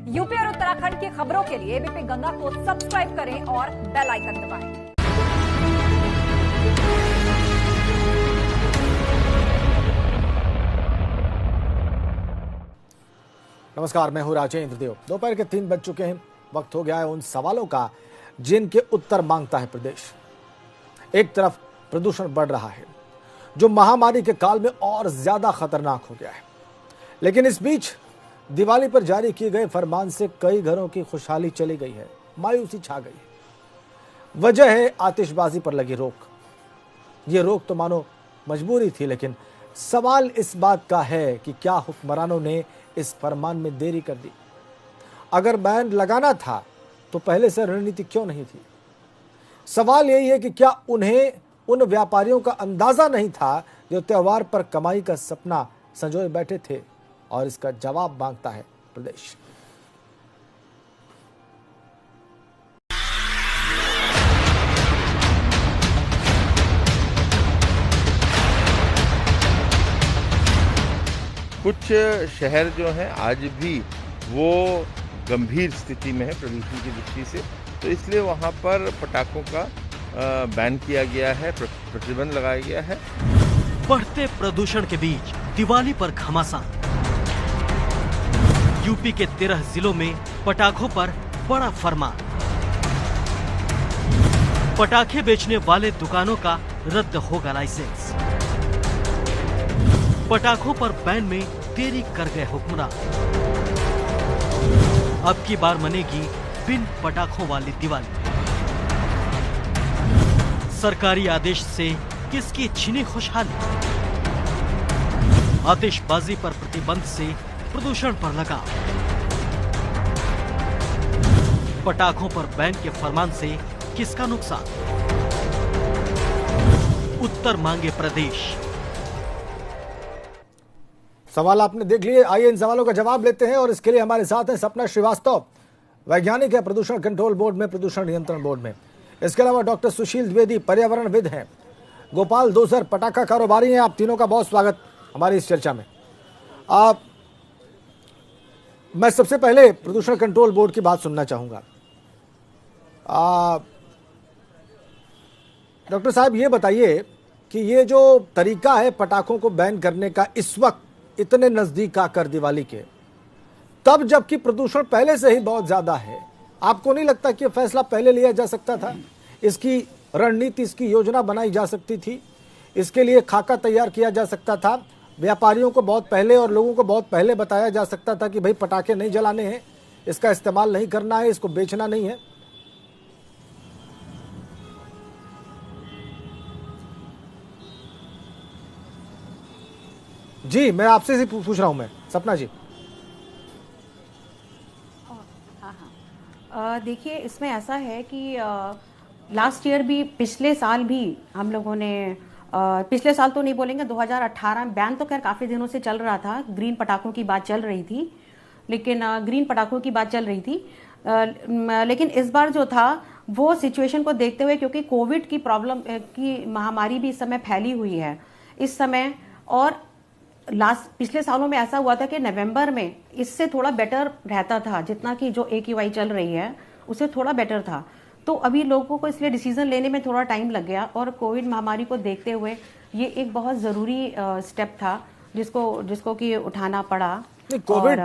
UP और उत्तराखंड की खबरों के लिए एबीपी गंगा को सब्सक्राइब करें और बेल आइकन दबाएं। नमस्कार, मैं हूं राजेंद्र देव। दोपहर के 3 बज चुके हैं। वक्त हो गया है उन सवालों का जिनके उत्तर मांगता है प्रदेश। एक तरफ प्रदूषण बढ़ रहा है जो महामारी के काल में और ज्यादा खतरनाक हो गया है, लेकिन इस बीच दिवाली पर जारी किए गए फरमान से कई घरों की खुशहाली चली गई है, मायूसी छा गई है। वजह है आतिशबाजी पर लगी रोक। ये रोक तो मानो मजबूरी थी, लेकिन सवाल इस बात का है कि क्या हुक्मरानों ने इस फरमान में देरी कर दी? अगर बैन लगाना था तो पहले से रणनीति क्यों नहीं थी? सवाल यही है कि क्या उन्हें उन व्यापारियों का अंदाजा नहीं था जो त्योहार पर कमाई का सपना संजोए बैठे थे? और इसका जवाब मांगता है प्रदेश। कुछ शहर जो हैं आज भी वो गंभीर स्थिति में है प्रदूषण की दृष्टि से, तो इसलिए वहाँ पर पटाखों का बैन किया गया है, प्रतिबंध लगाया गया है। बढ़ते प्रदूषण के बीच दिवाली पर घमासान। यूपी के 13 जिलों में पटाखों पर बड़ा फरमान। पटाखे बेचने वाले दुकानों का रद्द होगा लाइसेंस। पटाखों पर बैन में देरी कर गए हुक्मरान। अब की बार मनेगी बिन पटाखों वाली दिवाली। सरकारी आदेश से किसकी छीनी खुशहाली? आतिशबाजी पर प्रतिबंध से प्रदूषण पर लगा। पटाखों पर बैन के फरमान से किसका नुकसान? उत्तर मांगे प्रदेश। सवाल आपने देख लिए। आइए इन सवालों का जवाब लेते हैं और इसके लिए हमारे साथ हैं सपना श्रीवास्तव, वैज्ञानिक है प्रदूषण कंट्रोल बोर्ड में, प्रदूषण नियंत्रण बोर्ड में। इसके अलावा डॉक्टर सुशील द्विवेदी पर्यावरणविद हैं। गोपाल दोसर पटाखा कारोबारी हैं। आप तीनों का बहुत स्वागत हमारी इस चर्चा में। मैं सबसे पहले प्रदूषण कंट्रोल बोर्ड की बात सुनना चाहूंगा। डॉक्टर साहब, ये बताइए कि ये जो तरीका है पटाखों को बैन करने का इस वक्त इतने नजदीक आकर दिवाली के, तब जबकि प्रदूषण पहले से ही बहुत ज्यादा है, आपको नहीं लगता कि यह फैसला पहले लिया जा सकता था? इसकी रणनीति, इसकी योजना बनाई जा सकती थी, इसके लिए खाका तैयार किया जा सकता था, व्यापारियों को बहुत पहले और लोगों को बहुत पहले बताया जा सकता था कि भाई पटाखे नहीं जलाने हैं, इसका इस्तेमाल नहीं करना है, इसको बेचना नहीं है। जी, मैं आपसे ही पूछ रहा हूं, मैं सपना जी। हाँ, देखिए इसमें ऐसा है कि लास्ट ईयर भी, पिछले साल भी हम लोगों ने पिछले साल तो नहीं बोलेंगे, 2018 में बैन तो खैर काफ़ी दिनों से चल रहा था, ग्रीन पटाखों की बात चल रही थी, लेकिन ग्रीन पटाखों की बात चल रही थी, लेकिन इस बार जो था वो सिचुएशन को देखते हुए, क्योंकि कोविड की प्रॉब्लम की महामारी भी इस समय फैली हुई है इस समय, और पिछले सालों में ऐसा हुआ था कि नवंबर में इससे थोड़ा बेटर रहता था, जितना कि जो AQI चल रही है उससे थोड़ा बेटर था। तो अभी लोगों को इसलिए डिसीजन लेने में थोड़ा टाइम लग गया, और कोविड महामारी को देखते हुए ये एक बहुत ज़रूरी स्टेप था जिसको कि उठाना पड़ा। कोविड,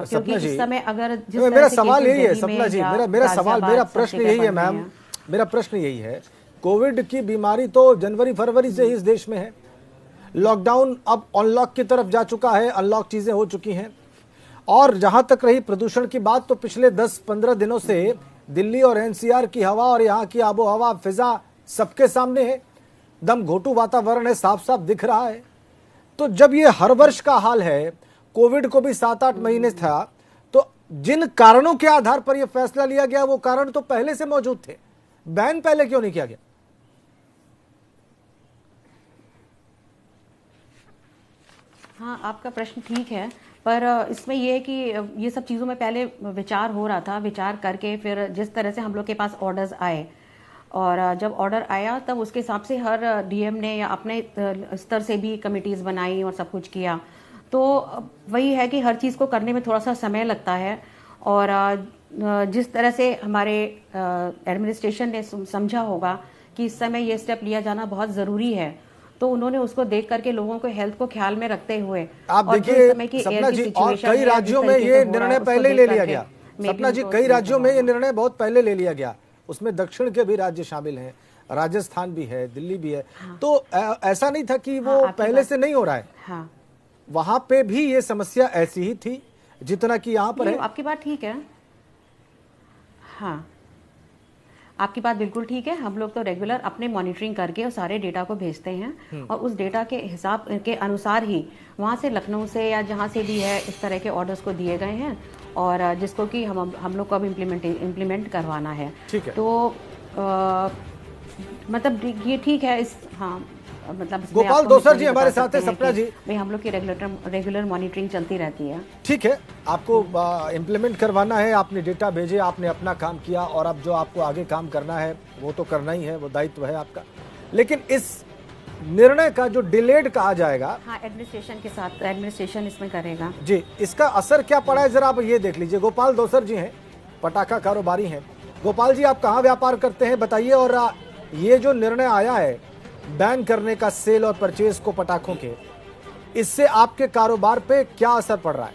क्योंकि इस समय अगर मेरा सवाल यही है सपना जी, मेरा प्रश्न यही है मैम, मेरा प्रश्न यही है, कोविड की बीमारी तो जनवरी फरवरी से ही इस देश में है, लॉकडाउन अब अनलॉक की तरफ जा चुका है, अनलॉक चीजें हो चुकी हैं, और जहां तक रही प्रदूषण की बात, तो पिछले 10-15 दिनों से दिल्ली और NCR की हवा और यहाँ की आबो हवा, फिजा सबके सामने है, दम घोटू वातावरण है, साफ साफ दिख रहा है। तो जब ये हर वर्ष का हाल है, कोविड को भी 7-8 महीने था, तो जिन कारणों के आधार पर यह फैसला लिया गया वो कारण तो पहले से मौजूद थे, बैन पहले क्यों नहीं किया गया? हाँ, आपका प्रश्न ठीक है, पर इसमें यह है कि ये सब चीज़ों में पहले विचार हो रहा था, विचार करके फिर जिस तरह से हम लोग के पास ऑर्डर्स आए, और जब ऑर्डर आया तब उसके हिसाब से हर DM ने या अपने स्तर से भी कमिटीज़ बनाई और सब कुछ किया। तो वही है कि हर चीज़ को करने में थोड़ा सा समय लगता है, और जिस तरह से हमारे एडमिनिस्ट्रेशन ने समझा होगा कि इस समय ये स्टेप लिया जाना बहुत ज़रूरी है, तो उन्होंने उसको देख करके लोगों को हेल्थ को ख्याल में रखते हुए आप देखिए सपना जी, और कई राज्यों में ये निर्णय पहले ही ले लिया गया। सपना जी, कई राज्यों में ये निर्णय बहुत पहले ले लिया गया, उसमें दक्षिण के भी राज्य शामिल हैं, राजस्थान भी है, दिल्ली भी है। हाँ। तो ऐसा नहीं था कि वो पहले से नहीं हो रहा है। हाँ। वहां पे भी ये समस्या ऐसी ही थी जितना कि यहाँ पर है। आपकी बात ठीक है। हाँ, आपकी बात बिल्कुल ठीक है। हम लोग तो रेगुलर अपने मॉनिटरिंग करके और सारे डेटा को भेजते हैं और उस डेटा के हिसाब के अनुसार ही वहाँ से लखनऊ से या जहाँ से भी है इस तरह के ऑर्डर्स को दिए गए हैं और जिसको कि हम लोग को अब इम्प्लीमेंट करवाना है। ठीक है। तो मतलब ये ठीक है। इस हाँ मतलब गोपाल दोसर जी हमारे साथ है। सपना जी, भाई हम लोग की रेगुलर मॉनिटरिंग चलती रहती है। ठीक है, आपको इम्प्लीमेंट करवाना है, आपने डेटा भेजे, आपने अपना काम किया और अब जो आपको आगे काम करना है वो तो करना ही है, वो दायित्व है आपका। लेकिन इस निर्णय का जो डिलेड कहा जाएगा, हाँ, एडमिनिस्ट्रेशन के साथ एडमिनिस्ट्रेशन इसमें करेगा जी, इसका असर क्या पड़ा है जरा आप ये देख लीजिए। गोपाल दोसर जी हैं, पटाखा कारोबारी हैं। गोपाल जी, आप कहाँ व्यापार करते हैं बताइए, और ये जो निर्णय आया है बैन करने का सेल और परचेज को पटाखों के, इससे आपके कारोबार पे क्या असर पड़ रहा है?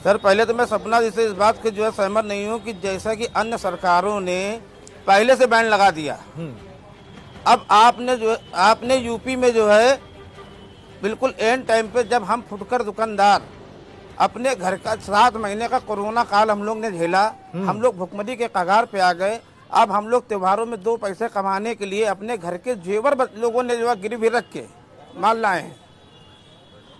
सर, पहले तो मैं सपना जी से इस बात के जो है सहमत नहीं हूं कि जैसा कि अन्य सरकारों ने पहले से बैन लगा दिया, अब आपने यूपी में जो है बिल्कुल एंड टाइम पे, जब हम फुटकर दुकानदार अपने घर का 7 महीने का कोरोना काल हम लोग ने झेला, हम लोग भुखमरी के कगार पे आ गए। अब हम लोग त्योहारों में 2 पैसे कमाने के लिए अपने घर के जेवर लोगों ने जो है गिरवी रख के माल लाए हैं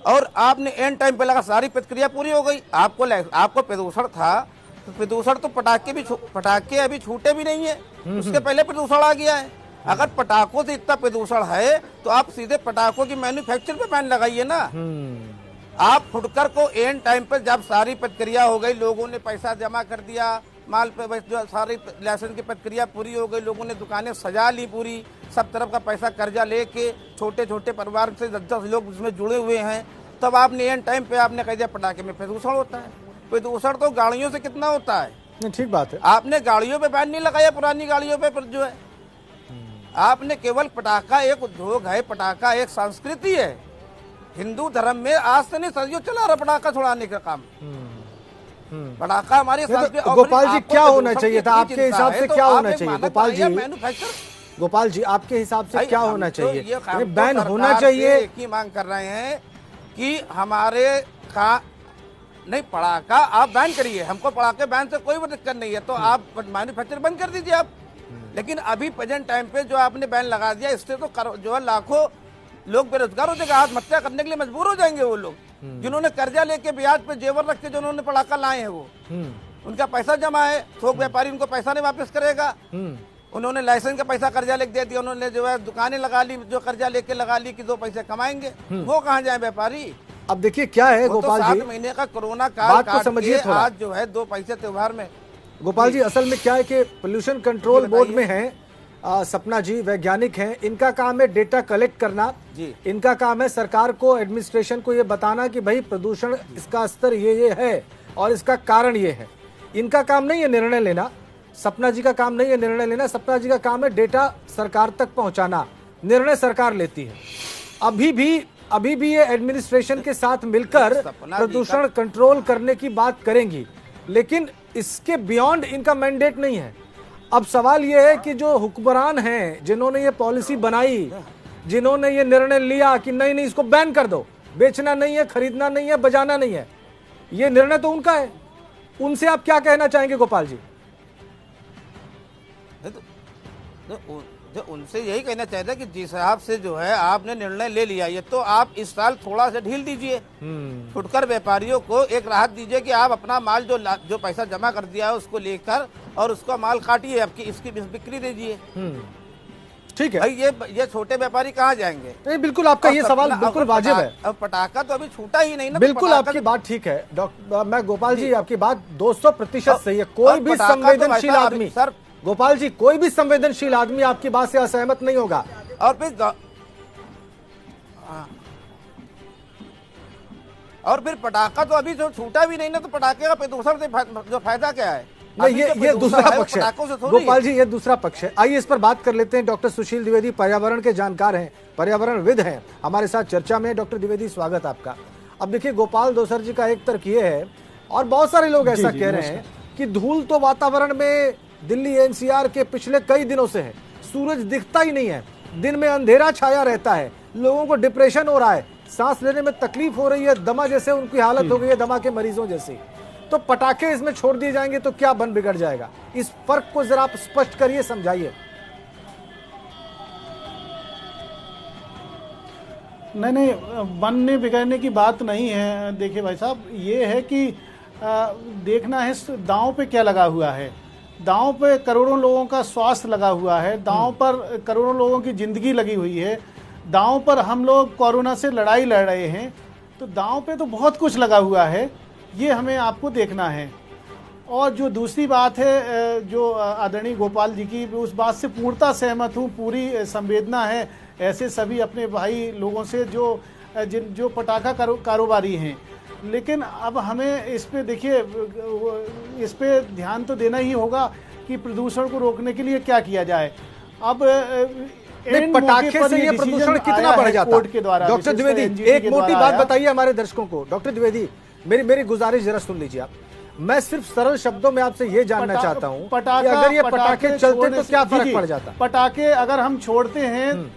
और आपने एंड टाइम पे लगा, सारी प्रक्रिया पूरी हो गई। आपको प्रदूषण था तो प्रदूषण तो पटाखे अभी छूटे भी नहीं है, उसके पहले प्रदूषण आ गया है। अगर पटाखों से इतना प्रदूषण है तो आप सीधे पटाखों की मैन्युफैक्चर पे बैन लगाइए ना। आप फुटकर को एंड टाइम पर जब सारी प्रक्रिया हो गई, लोगों ने पैसा जमा कर दिया, माल पे जो सारी लाइसेंस की प्रक्रिया पूरी हो गई, लोगों ने दुकानें सजा ली पूरी, सब तरफ का पैसा कर्जा लेके, छोटे छोटे परिवार से 10-10 लोग उसमें जुड़े हुए हैं, तब आपने एंड टाइम पे आपने कह दिया पटाखे में प्रदूषण होता है। प्रदूषण तो गाड़ियों से कितना होता है। ठीक बात है। आपने गाड़ियों पे बैन नहीं लगाया, पुरानी गाड़ियों पे जो है आपने केवल पटाखा एक उद्योग है, पटाखा एक संस्कृति है। हिंदू धर्म में आज से नहीं सदियों चला रहा पटाखा छुड़ाने का काम। पटाखा हमारी संस्कृति। गोपाल जी, क्या होना चाहिए था आपके हिसाब से? क्या होना चाहिए गोपाल जी? गोपाल जी, आपके हिसाब से क्या होना चाहिए? बैन होना चाहिए? एक ही मांग कर रहे हैं कि हमारे का नहीं, पटाखा आप बैन करिए, हमको पटाखे बैन से कोई दिक्कत नहीं है, तो आप मैन्युफैक्चर बंद कर दीजिए आप। लेकिन अभी प्रेजेंट टाइम पे जो आपने बैन लगा दिया, इससे तो जो है लाखों लोग बेरोजगार हो जाएंगे, आत्महत्या करने के लिए मजबूर हो जाएंगे। वो लोग जिन्होंने कर्जा लेके ब्याज पे जेवर रख के जो उन्होंने पटाखा लाए हैं, वो उनका पैसा जमा है, थोक व्यापारी उनको पैसा नहीं वापस करेगा। उन्होंने लाइसेंस का पैसा कर्जा लेके दे दिया, उन्होंने जो है दुकानें लगा ली, जो कर्जा लेके लगा ली कि 2 पैसे कमाएंगे, वो कहाँ जाए व्यापारी? अब देखिए क्या है गोपाल जी, 7 महीने का कोरोना काल काट के आज जो है 2 पैसे त्योहार में। गोपाल जी, असल में क्या है कि पोल्यूशन कंट्रोल बोर्ड में है सपना जी, वैज्ञानिक हैं, इनका काम है डेटा कलेक्ट करना जी। इनका काम है सरकार को, एडमिनिस्ट्रेशन को ये बताना कि भाई प्रदूषण इसका स्तर ये है और इसका कारण ये है। इनका काम नहीं है निर्णय लेना, सपना जी का काम नहीं है निर्णय लेना। सपना जी का काम है डेटा सरकार तक पहुंचाना, निर्णय सरकार लेती है। अभी भी ये एडमिनिस्ट्रेशन के साथ मिलकर प्रदूषण कंट्रोल करने की बात करेंगी, लेकिन इसके बियॉन्ड इनका मैंडेट नहीं है। अब सवाल यह है कि जो हुक्मरान हैं, जिन्होंने ये पॉलिसी बनाई, जिन्होंने ये निर्णय लिया कि नहीं इसको बैन कर दो, बेचना नहीं है, खरीदना नहीं है, बजाना नहीं है, ये निर्णय तो उनका है। उनसे आप क्या कहना चाहेंगे गोपाल जी? जो उनसे यही कहना चाहता है कि जिस हिसाब से जो है आपने निर्णय ले लिया, ये तो आप इस साल थोड़ा सा ढील दीजिए, फुटकर व्यापारियों को एक राहत दीजिए कि आप अपना माल जो पैसा जमा कर दिया है उसको लेकर और उसका माल काटिए, आपकी इसकी बिक्री दीजिए। ठीक है भाई, ये छोटे व्यापारी कहाँ जाएंगे? नहीं, बिल्कुल आपका ये सवाल बिल्कुल वाजिब है। अब पटाखा तो अभी छूटा ही नहीं ना। बिल्कुल आपकी बात ठीक है डॉक्टर, मैं गोपाल जी आपकी बात 200% सही है। कोई भी संवेदनशील आदमी, सर गोपाल जी, कोई भी संवेदनशील आदमी आपकी बात से असहमत नहीं होगा। और फिर और फिर पटाखा तो अभी जो छूटा भी नहीं ना, तो पटाखे का प्रदूषण से जो फायदा क्या है? नहीं, अभी जो ये प्रदूषण दूसरा है, वो पक्ष है पटाखों से थोड़ी है। गोपाल जी, ये दूसरा पक्ष है। आइए इस पर बात कर लेते हैं। डॉक्टर सुशील द्विवेदी पर्यावरण के जानकार हैं, पर्यावरणविद हैं, हमारे साथ चर्चा में। डॉक्टर द्विवेदी, स्वागत आपका। अब देखिए, गोपाल दोसर जी का एक तर्क ये है, और बहुत सारे लोग ऐसा कह रहे हैं कि धूल तो वातावरण में दिल्ली एनसीआर के पिछले कई दिनों से है, सूरज दिखता ही नहीं है, दिन में अंधेरा छाया रहता है, लोगों को डिप्रेशन हो रहा है, सांस लेने में तकलीफ हो रही है, दमा जैसे उनकी हालत हो गई है, दमा के मरीजों जैसी। तो पटाखे इसमें छोड़ दिए जाएंगे तो क्या बन बिगड़ जाएगा? इस फर्क को जरा आप स्पष्ट करिए, समझाइए। नहीं, बनने बिगड़ने की बात नहीं है। देखिए भाई साहब, ये है कि देखना है दांव पे क्या लगा हुआ है। दांव पे करोड़ों लोगों का स्वास्थ्य लगा हुआ है, दांव पर करोड़ों लोगों की जिंदगी लगी हुई है, दांव पर हम लोग कोरोना से लड़ाई लड़ रहे हैं। तो दांव पे तो बहुत कुछ लगा हुआ है, ये हमें आपको देखना है। और जो दूसरी बात है, जो आदरणीय गोपाल जी की, उस बात से पूर्णतः सहमत हूँ, पूरी संवेदना है ऐसे सभी अपने भाई लोगों से जो पटाखा कारोबारी हैं। लेकिन अब हमें इस पे देखिए, इस पे ध्यान तो देना ही होगा कि प्रदूषण को रोकने के लिए क्या किया जाए। अब पटाखे से ये प्रदूषण कितना बढ़ जाता है? डॉक्टर द्विवेदी, एक मोटी बात बताइए हमारे दर्शकों को। डॉक्टर द्विवेदी, मेरी गुजारिश जरा सुन लीजिए आप। मैं सिर्फ सरल शब्दों में आपसे ये जानना चाहता हूँ कि अगर ये पटाखे चलते तो क्या फर्क पड़ जाता? पटाखे अगर हम छोड़ते हैं,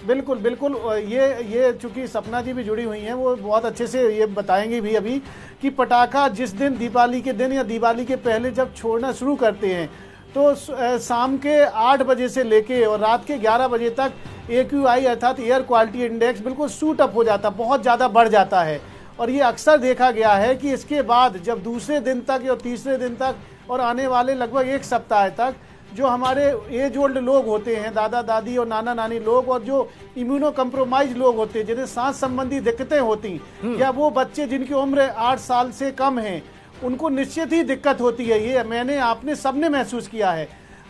बिल्कुल बिल्कुल, ये चूंकि सपना जी भी जुड़ी हुई हैं, वो बहुत अच्छे से ये बताएंगे भी अभी कि पटाखा जिस दिन दिवाली के दिन या दिवाली के पहले जब छोड़ना शुरू करते हैं, तो शाम के 8 बजे से लेके और रात के 11 बजे तक AQI अर्थात एयर क्वालिटी इंडेक्स बिल्कुल सूट अप हो जाता, बहुत ज़्यादा बढ़ जाता है। और ये अक्सर देखा गया है कि इसके बाद जब दूसरे दिन तक या तीसरे दिन तक और आने वाले लगभग 1 सप्ताह तक जो हमारे एज ओल्ड लोग होते हैं, दादा दादी और नाना नानी लोग, और जो इम्यूनो कम्प्रोमाइज लोग होते हैं, जिन्हें सांस संबंधी दिक्कतें होती, या वो बच्चे जिनकी उम्र 8 साल से कम है, उनको निश्चित ही दिक्कत होती है। ये मैंने आपने सबने महसूस किया है।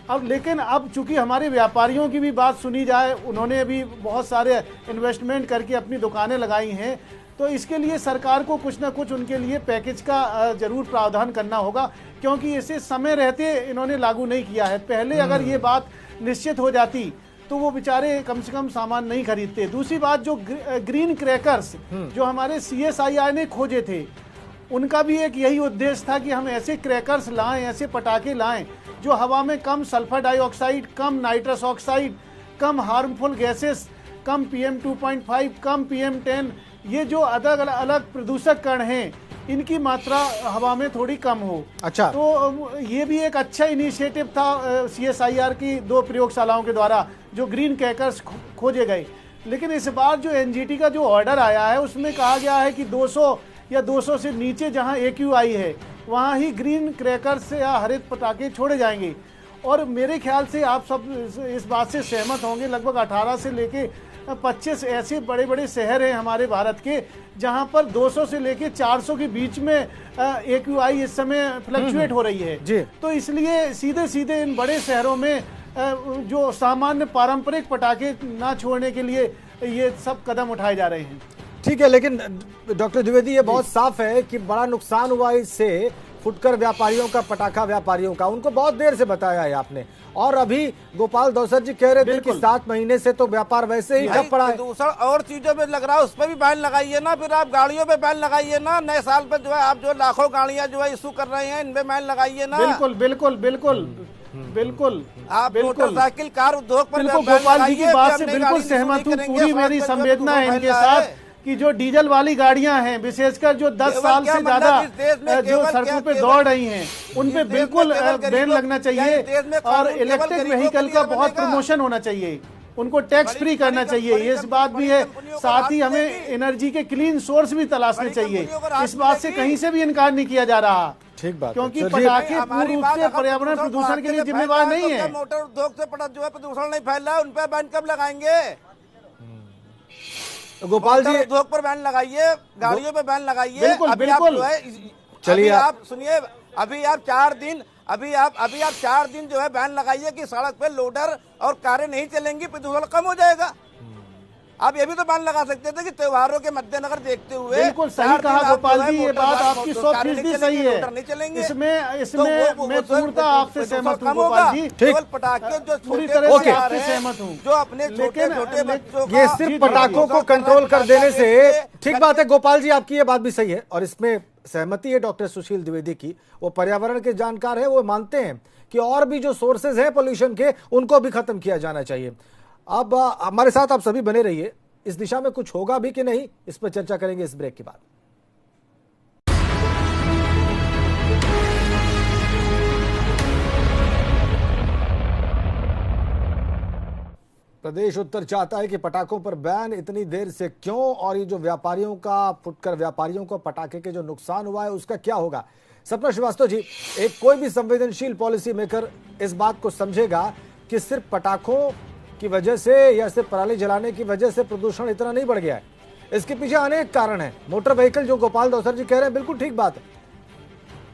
अब लेकिन अब चूंकि हमारे व्यापारियों की भी बात सुनी जाए, उन्होंने भी बहुत सारे इन्वेस्टमेंट करके अपनी दुकानें लगाई हैं, तो इसके लिए सरकार को कुछ ना कुछ उनके लिए पैकेज का जरूर प्रावधान करना होगा, क्योंकि इसे समय रहते इन्होंने लागू नहीं किया है। पहले अगर ये बात निश्चित हो जाती तो वो बेचारे कम से कम सामान नहीं खरीदते। दूसरी बात, जो ग्रीन क्रैकर्स जो हमारे CSIR ने खोजे थे, उनका भी एक यही उद्देश्य था कि हम ऐसे क्रैकर्स लाएं, ऐसे पटाखे लाएं जो हवा में कम सल्फर डाइऑक्साइड, कम नाइट्रस ऑक्साइड, कम हार्मफुल गैसेस, कम PM 2.5, कम PM 10, ये जो अलग अलग प्रदूषक कण हैं, इनकी मात्रा हवा में थोड़ी कम हो। अच्छा, तो ये भी एक अच्छा इनिशिएटिव था CSIR की 2 प्रयोगशालाओं के द्वारा जो ग्रीन क्रैकर्स खोजे गए। लेकिन इस बार जो NGT का जो ऑर्डर आया है, उसमें कहा गया है कि 200 या 200 से नीचे जहां AQI है, वहां ही ग्रीन क्रैकर्स या हरित पटाखे छोड़े जाएंगे। और मेरे ख्याल से आप सब इस बात से सहमत होंगे, लगभग 18 से लेके 25 ऐसे बड़े बड़े शहर हैं हमारे भारत के, जहां पर 200 से लेके 400 के बीच में AQI इस समय फ्लक्चुएट हो रही है जी। तो इसलिए सीधे सीधे इन बड़े शहरों में जो सामान्य पारंपरिक पटाखे ना छोड़ने के लिए ये सब कदम उठाए जा रहे हैं। ठीक है, लेकिन डॉक्टर द्विवेदी, ये बहुत साफ है कि बड़ा नुकसान हुआ इससे फुटकर व्यापारियों का, पटाखा व्यापारियों का। उनको बहुत देर से बताया है आपने, और अभी गोपाल दोसर जी कह रहे थे कि 7 महीने से तो व्यापार वैसे ही ठप पड़ा है। प्रदूषण और चीजों पे लग रहा है, उस पर भी बैन लगाइए ना। फिर आप गाड़ियों पे बैन लगाइए ना। नए साल पे जो है आप जो लाखों गाड़ियां जो है इशू कर रहे हैं, इन पे बैन लगाइए ना। बिल्कुल बिल्कुल बिल्कुल बिल्कुल आप मोटरसाइकिल कार उद्योग पर गोपाल जी की बात से बिल्कुल सहमत हूँ। पूरी मेरी संवेदना है इनके साथ कि जो डीजल वाली गाड़ियां हैं, विशेषकर जो 10 साल से ज्यादा जो सड़कों पे दौड़ रही हैं, उन पे बिल्कुल बैन लगना चाहिए। और इलेक्ट्रिक व्हीकल का बहुत प्रमोशन होना चाहिए, उनको टैक्स फ्री करना चाहिए, ये इस बात भी है। साथ ही हमें एनर्जी के क्लीन सोर्स भी तलाशने चाहिए, इस बात से कहीं से भी इनकार नहीं किया जा रहा। ठीक बात, क्योंकि पटाखे पूर्ण रूप से पर्यावरण प्रदूषण के लिए जिम्मेवार नहीं है। मोटर उद्योग से जो है प्रदूषण नहीं फैल रहा है, उन पर बैन कब लगाएंगे? गोपाल जी, उद्योग पर बैन लगाइए, गाड़ियों पे बैन लगाइए। बिल्कुल बिल्कुल। चलिए आप सुनिए, अभी आप 4 दिन जो है बैन लगाइए कि सड़क पे लोडर और कारें नहीं चलेंगी, प्रदूषण कम हो जाएगा। आप ये भी तो बैन लगा सकते थे कि त्योहारों के मद्देनजर देखते हुए। बिल्कुल सही कहा गोपाल जी, ये बात आपकी 100% सही है। नहीं चलेंगे इसमें मैं पूर्णतः आपसे सहमत हूँ गोपाल जी। केवल पटाखे जो पूरी छोटे तरह से बच्चे आ आपसे रहे हैं, सहमत हूँ। जो अपने छोटे छोटे बच्चों ये का सिर्फ पटाखों को कंट्रोल कर देने से ठीक बात है गोपाल जी, आपकी ये बात भी सही है और इसमें सहमति है डॉक्टर सुशील द्विवेदी की। वो पर्यावरण के जानकार है, वो मानते हैं कि और भी जो सोर्सेज हैं पोल्यूशन के उनको भी खत्म किया जाना चाहिए। अब हमारे साथ आप सभी बने रहिए, इस दिशा में कुछ होगा भी कि नहीं इस पर चर्चा करेंगे इस ब्रेक के बाद। प्रदेश उत्तर चाहता है कि पटाखों पर बैन इतनी देर से क्यों, और ये जो व्यापारियों का फुटकर व्यापारियों को पटाखे के जो नुकसान हुआ है उसका क्या होगा। सपना श्रीवास्तव जी, एक कोई भी संवेदनशील पॉलिसी मेकर इस बात को समझेगा कि सिर्फ पटाखों की वजह से या सिर्फ पराली जलाने की वजह से प्रदूषण इतना नहीं बढ़ गया है। इसके पीछे अनेक कारण हैं। मोटर व्हीकल जो गोपाल दौसर जी कह रहे हैं बिल्कुल ठीक बात है।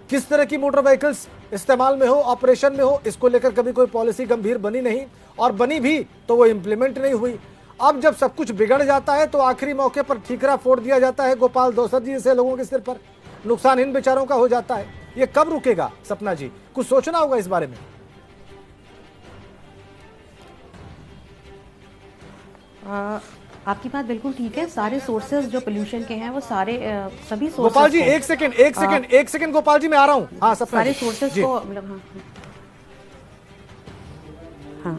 किस तरह की मोटर व्हीकल्स इस्तेमाल में हो, ऑपरेशन में हो, इसको लेकर कभी कोई पॉलिसी गंभीर बनी नहीं, और बनी भी तो वो इंप्लीमेंट नहीं हुई। अब जब सब कुछ बिगड़ जाता है तो आखिरी मौके पर ठीकरा फोड़ दिया जाता है गोपाल दौसर जी जैसे लोगों के सिर पर। नुकसान इन बेचारों का हो जाता है। ये कब रुकेगा सपना जी, कुछ सोचना होगा इस बारे में। आपकी बात बिल्कुल ठीक है। सारे सोर्सेज जो पोल्यूशन के हैं वो सारे सभी सोर्सेज गोपाल जी एक सेकंड गोपाल जी मैं आ रहा हूँ। हाँ सपना सारे जी। सोर्सेज जी। को मतलब हाँ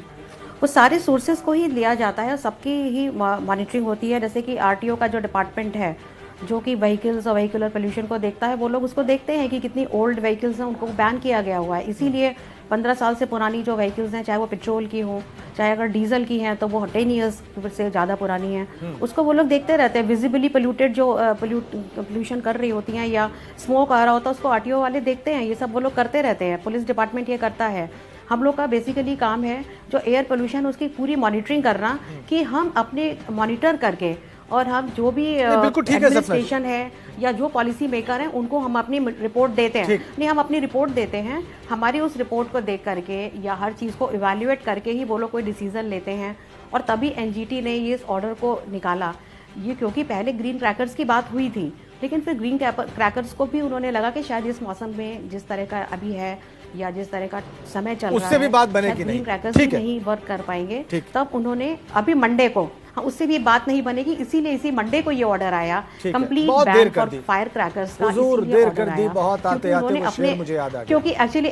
वो सारे सोर्सेज को ही लिया जाता है, सबकी ही मॉनिटरिंग होती है। जैसे कि आरटीओ का जो डिपार्टमेंट है जो कि व्हीकल्स और व्हीकुलर पोल्यूशन को देखता है, वो लोग उसको देखते हैं कि कितनी ओल्ड व्हीकल्स हैं, उनको बैन किया गया हुआ है। इसीलिए 15 साल से पुरानी जो व्हीकल्स हैं, चाहे वो पेट्रोल की हो चाहे अगर डीजल की हैं तो वो 10 ईयर्स से ज़्यादा पुरानी हैं, उसको वो लोग देखते रहते हैं। विजिबली पोल्यूटेड जो पोल्यूशन कर रही होती हैं या स्मोक आ रहा होता है उसको आरटीओ वाले देखते हैं। ये सब वो लोग करते रहते हैं, पुलिस डिपार्टमेंट ये करता है। हम लोग का बेसिकली काम है जो एयर पोल्यूशन उसकी पूरी मॉनिटरिंग करना, कि हम अपने मॉनिटर करके और हम जो भी एडमिनिस्ट्रेशन है या जो पॉलिसी मेकर हैं उनको हम अपनी रिपोर्ट देते हैं। नहीं, हम अपनी रिपोर्ट देते हैं, हमारी उस रिपोर्ट को देख करके या हर चीज़ को इवैल्यूएट करके ही वो लोग कोई डिसीजन लेते हैं। और तभी एनजीटी ने ये इस ऑर्डर को निकाला। ये क्योंकि पहले ग्रीन क्रैकर्स की बात हुई थी, लेकिन फिर ग्रीन क्रैकर्स को भी उन्होंने लगा कि शायद इस मौसम में जिस तरह का अभी है या जिस तरह का समय चल रहा है उससे भी बात बनेगी ग्रीन क्रैकर्स ठीक है, नहीं वर्क कर पाएंगे। तब उन्होंने अभी मंडे को, हाँ उससे भी बात नहीं बनेगी, इसीलिए इसी मंडे को ये ऑर्डर आया complete ban for fire crackers का। हुजूर देर कर दी, बहुत आते आते वो शेर मुझे याद आ गया। क्योंकि एक्चुअली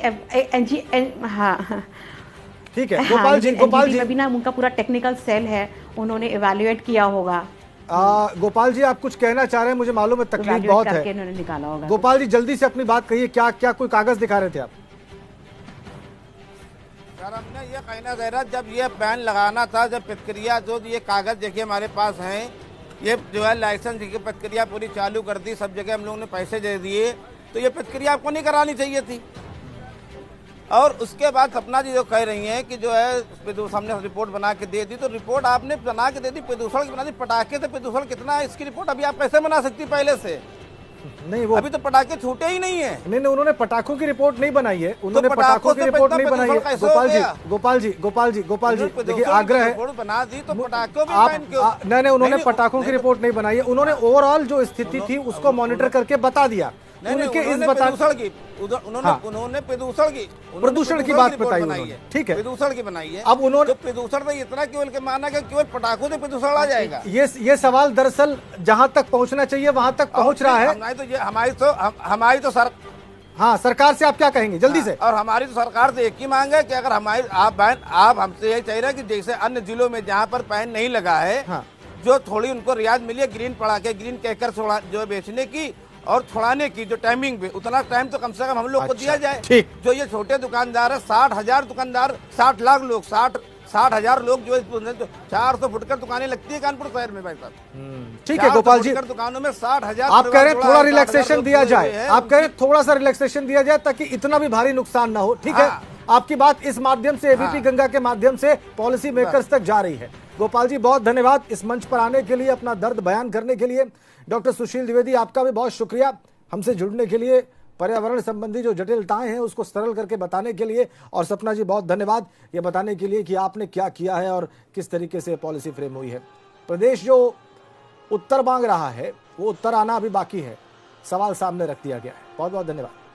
हाँ ठीक है गोपाल जी अभी ना उनका पूरा टेक्निकल सेल है, उन्होंने इवैल्यूएट किया होगा। गोपाल जी आप कुछ कहना चाह रहे हैं, मुझे मालूम है तकलीफ बहुत है, उन्होंने निकाला होगा। गोपाल जी जल्दी से अपनी बात कहिए, क्या क्या कोई कागज दिखा रहे थे आप? सर हमने ये कहना चाह रहा, जब ये बैन लगाना था, जब प्रक्रिया जो ये कागज देखिए हमारे पास हैं, ये जो है लाइसेंस की प्रक्रिया पूरी चालू कर दी, सब जगह हम लोगों ने पैसे दे दिए, तो ये प्रक्रिया आपको नहीं करानी चाहिए थी। और उसके बाद सपना जी जो कह रही हैं कि जो है हमने रिपोर्ट बना के दे दी, तो रिपोर्ट आपने बना के दे दी, प्रदूषण की बना दी। पटाखे से प्रदूषण कितना है इसकी रिपोर्ट अभी आप कैसे बना सकती पहले से? नहीं, वो अभी तो पटाखे छूटे ही नहीं है। नहीं, उन्होंने पटाखों की रिपोर्ट नहीं बनाई है, उन्होंने पटाखों की रिपोर्ट नहीं बनाई है। गोपाल जी देखिए आग्रह है, बना दी तो पटाखों नहीं, उन्होंने पटाखों की रिपोर्ट नहीं बनाई है, उन्होंने ओवरऑल जो स्थिति थी उसको मॉनिटर करके बता दिया। उनके इस उन्होंने प्रदूषण की बात बताई उन्होंने, ठीक है, प्रदूषण की बनाई है। अब उन्होंने प्रदूषण तो इतना केवल के माना कि केवल पटाखों से प्रदूषण आ जाएगा। ये सवाल दरअसल जहां तक पहुंचना चाहिए वहां तक पहुंच रहा है। हमारी तो सर हाँ, सरकार से आप क्या कहेंगे जल्दी से? और हमारी तो सरकार से एक ही मांग है कि अगर हमारी आप हमसे यही चाहिए कि जैसे अन्य जिलों में जहाँ पर बैन नहीं लगा है, जो थोड़ी उनको रियायत मिली है ग्रीन पटाखे, ग्रीन कैकर जो बेचने की और छुड़ाने की जो टाइमिंग पे, उतना टाइम तो कम से कम हम लोग को दिया जाए। ठीक, जो ये छोटे दुकानदार है, 60,000 दुकानदार, 60 लाख लोग, 60,000 लोग जो 400 फुटकर दुकानें लगती है कानपुर शहर में भाई साहब। ठीक है गोपाल जी, दुकानों में 60,000 आप कह रहे हैं थोड़ा रिलैक्सेशन दिया जाए, आप कह रहे हैं थोड़ा सा रिलैक्सेशन दिया जाए ताकि इतना भी भारी नुकसान ना हो। ठीक है, आपकी बात इस माध्यम से, एबीपी गंगा के माध्यम से पॉलिसी मेकर्स तक जा रही है। गोपाल जी बहुत धन्यवाद इस मंच पर आने के लिए, अपना दर्द बयान करने के लिए। डॉक्टर सुशील द्विवेदी आपका भी बहुत शुक्रिया हमसे जुड़ने के लिए, पर्यावरण संबंधी जो जटिलताएं हैं उसको सरल करके बताने के लिए। और सपना जी बहुत धन्यवाद ये बताने के लिए कि आपने क्या किया है और किस तरीके से पॉलिसी फ्रेम हुई है। प्रदेश जो उत्तर मांग रहा है वो उत्तर आना अभी बाकी है, सवाल सामने रख दिया गया है। बहुत बहुत धन्यवाद।